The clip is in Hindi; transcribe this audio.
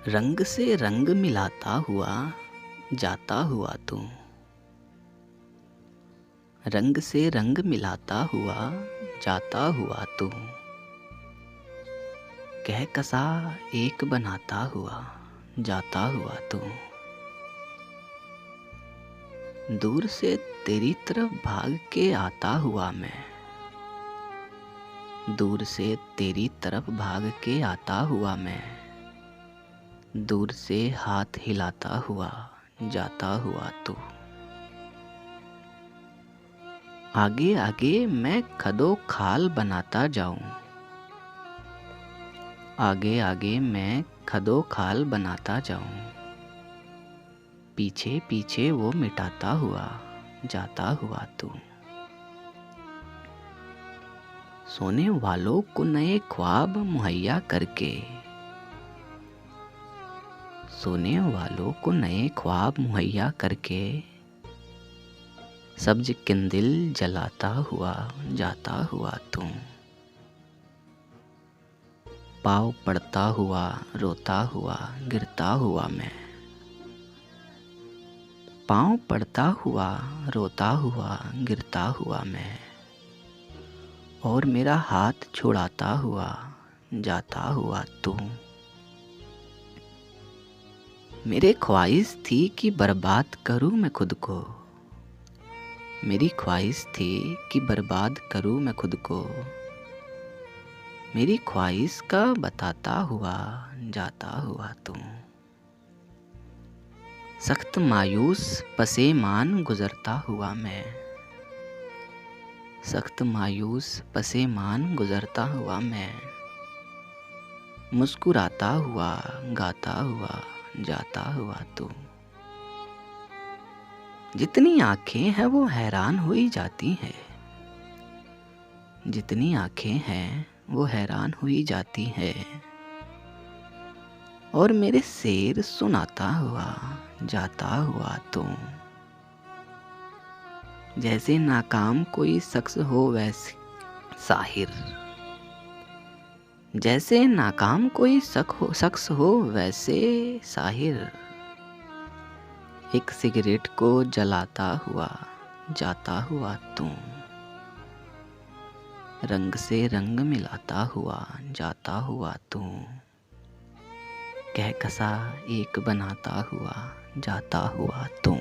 रंग से रंग मिलाता हुआ जाता हुआ तू। रंग से रंग मिलाता हुआ जाता हुआ तू। कहकसा एक बनाता हुआ जाता हुआ तू। दूर से तेरी तरफ भाग के आता हुआ मैं। दूर से तेरी तरफ भाग के आता हुआ मैं। दूर से हाथ हिलाता हुआ जाता हुआ तू। आगे आगे मैं खदो खाल बनाता जाऊं। आगे आगे मैं खदो खाल बनाता जाऊं। पीछे पीछे वो मिटाता हुआ जाता हुआ तू। सोने वालों को नए ख्वाब मुहैया करके। सोने वालों को नए ख्वाब मुहैया करके। सब्ज किंदिल जलाता हुआ जाता हुआ तू। पाँव पड़ता हुआ रोता हुआ गिरता हुआ मैं। पाँव पड़ता हुआ रोता हुआ गिरता हुआ मैं। और मेरा हाथ छुड़ाता हुआ जाता हुआ तू। मेरे ख्वाहिश थी कि बर्बाद करूं मैं खुद को। मेरी ख्वाहिश थी कि बर्बाद करूं मैं खुद को। मेरी ख्वाहिश का बताता हुआ जाता हुआ तू। सख्त मायूस पसेमान गुजरता हुआ मैं। सख्त मायूस पसेमान गुजरता हुआ मैं। मुस्कुराता हुआ गाता हुआ जाता हुआ तू। जितनी आंखें हैं वो हैरान हुई जाती हैं। जितनी आंखें हैं वो हैरान हुई जाती हैं। और मेरे शेर सुनाता हुआ जाता हुआ तू। जैसे नाकाम कोई शख्स हो वैसे साहिर। जैसे नाकाम कोई शख्स हो वैसे साहिर। एक सिगरेट को जलाता हुआ जाता हुआ तू। रंग से रंग मिलाता हुआ जाता हुआ तू। कहकसा एक बनाता हुआ जाता हुआ तू।